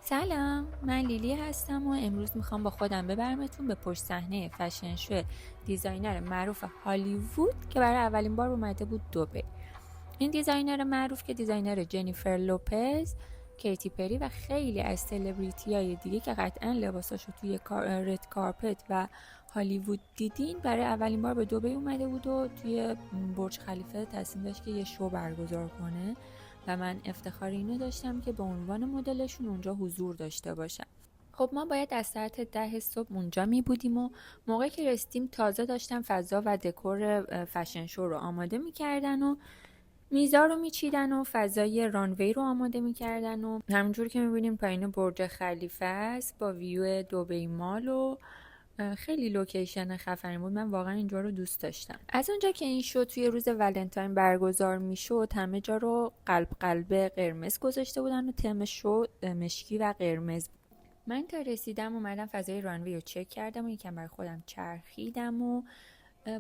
سلام، من لیلی هستم و امروز میخوام با خودم ببرمتون به پشت صحنه فشن شو دیزاینر معروف هالیوود که برای اولین بار اومده بود دبی. این دیزاینر معروف که دیزاینر جنیفر لوپز، کیتی پری و خیلی از سلبریتی های دیگه که قطعا لباساشو توی رد کارپت و هالیوود دیدین، برای اولین بار به دبی اومده بود و توی برج خلیفه تصمیم داشت که یه شو برگزار کنه و من افتخار اینو داشتم که به عنوان مدلشون اونجا حضور داشته باشم. خب ما باید از ساعت 10 صبح اونجا می بودیم و موقعی که رسیدیم تازه داشتن فضا و دکور فشن شو رو آماده میکردن و میزا رو میچیدن و فضای رانوی رو آماده میکردن و همونجور که میبینیم پایین برج خلیفه است با ویو دبی مال و خیلی لوکیشن خفنی بود. من واقعا اینجا رو دوست داشتم. از اونجا که این شو توی روز ولنتاین برگزار میشد، همه جا رو قلب قرمز گذاشته بودن و تم شو مشکی و قرمز بود. من تا رسیدم اومدم فضای رانوی رو چک کردم و یکم برای خودم چرخیدم و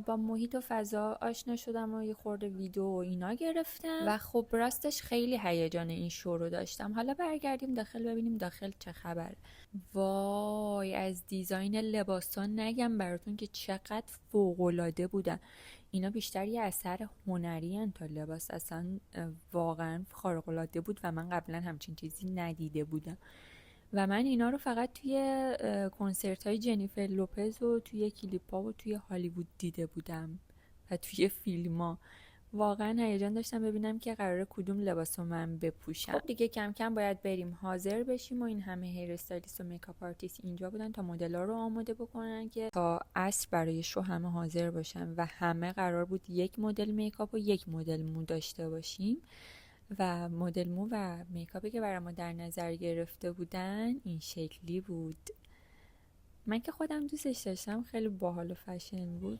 با محیط و فضا آشنا شدم و یه خورده ویدیو و اینا گرفتم و خب راستش خیلی هیجان این شو رو داشتم. حالا برگردیم داخل ببینیم داخل چه خبر. وای، از دیزاین لباسا نگم براتون که چقدر فوق‌العاده بودن. اینا بیشتر یه اثر هنری هن تا لباس، اصلا واقعا خارق‌العاده بود و من قبلا همچین چیزی ندیده بودم و من اینا رو فقط توی کنسرت های جنیفر لوپز و توی کلیپ ها و توی هالیوود دیده بودم و توی فیلم ها. واقعا هیجان داشتم ببینم که قراره کدوم لباس رو من بپوشم. خب دیگه کم کم باید بریم حاضر بشیم و این همه هیر استایلیست و میکاپ آرتیست اینجا بودن تا مدل‌ها رو آماده بکنن که تا عصر برای شو همه حاضر باشن و همه قرار بود یک مدل میکاپ و یک مدل مو داشته باشیم و مدل مو و میکاپی که برای ما در نظر گرفته بودن این شکلی بود. من که خودم دوستش داشتم، خیلی باحال و فشن بود.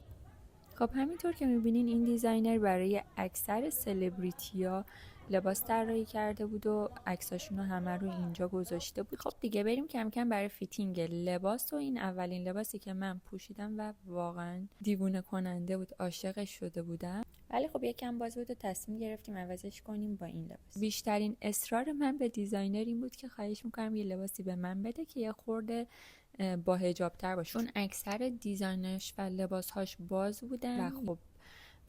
خب همینطور که میبینین این دیزاینر برای اکثر سلبریتیا لباس طراحی کرده بود و عکساشون رو همه رو اینجا گذاشته بود. خب دیگه بریم کم کم برای فیتینگ لباس و این اولین لباسی که من پوشیدم و واقعا دیوونه کننده بود، عاشقش شده بودم. ولی خب یکم باز بود و تصمیم گرفتیم عوضش کنیم با این لباس. بیشترین اصرار من به دیزاینر این بود که خواهش میکنم یه لباسی به من بده که یه خورده با حجاب تر باشه، چون اکثر دیزاینش و لباسهاش باز بودن و خب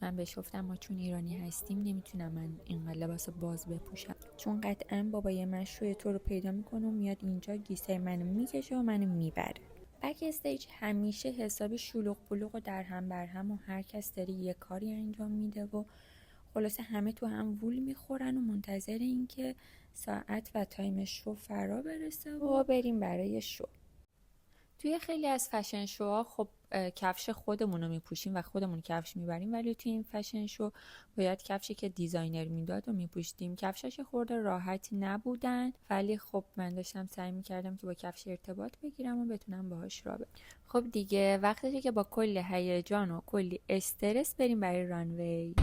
من بهش گفتم ما چون ایرانی هستیم نمیتونم من اینقدر لباس باز بپوشم، چون قطعا بابای من شوی تو رو پیدا میکنه و میاد اینجا گیسه منو میکشه و منو میبره. بک استیج همیشه حسابی شلوغ پلوغ و در هم بر هم و هر کس داره یه کاری انجام میده و خلاصه همه تو هم وول میخورن و منتظر این که ساعت و تایم شو فرا برسه و بریم برای شو. توی خیلی از فشن شوها خب کفش خودمون رو میپوشیم و خودمون کفش میبریم، ولی توی این فشن شو باید کفشی که دیزاینر میداد و میپوشیدیم. کفشاش خورده راحتی نبودن، ولی خب من داشتم سعی میکردم که با کفش ارتباط بگیرم و بتونم باهاش راه برم. خب دیگه وقتشه که با کلی هیجان و کلی استرس بریم برای رانوی.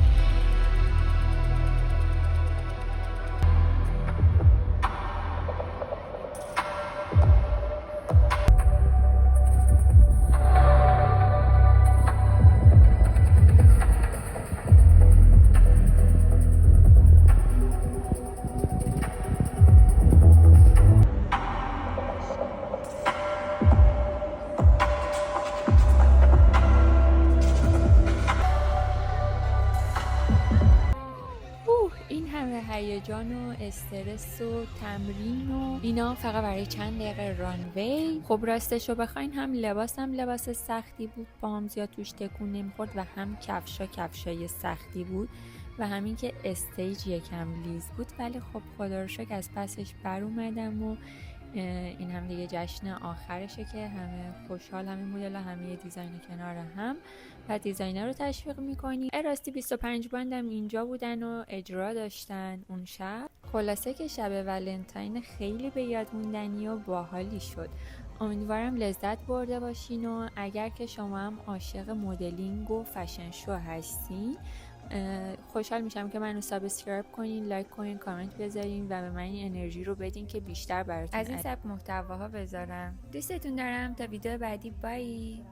این همه هیجان و استرس و تمرین و اینا فقط برای چند دقیقه رانوی. خب راستش رو بخواین هم لباس سختی بود، پاهم زیاد توش تکون نمیخورد و هم کفشای سختی بود و همین که استیج یکم لیز بود، ولی خب خدا رو شکر از پسش بر اومدم و این هم دیگه جشن آخرشه که همه خوشحال، همه مدل‌ها، همه دیزاین کنار هم و دیزاینر رو تشویق میکنی. راستی 25 بندم اینجا بودن و اجرا داشتن اون شب. خلاصه که شب ولنتاین خیلی به یاد موندنی و باحالی شد. امیدوارم لذت برده باشین و اگر که شما هم عاشق مدلینگ و فشن شو هستین، خوشحال میشم که منو سابسکرایب کنین، لایک کنین، کامنت بذارین و به من این انرژی رو بدین که بیشتر براتون از این سبک محتواها بذارم. دوستتون دارم. تا ویدیو بعدی، بای.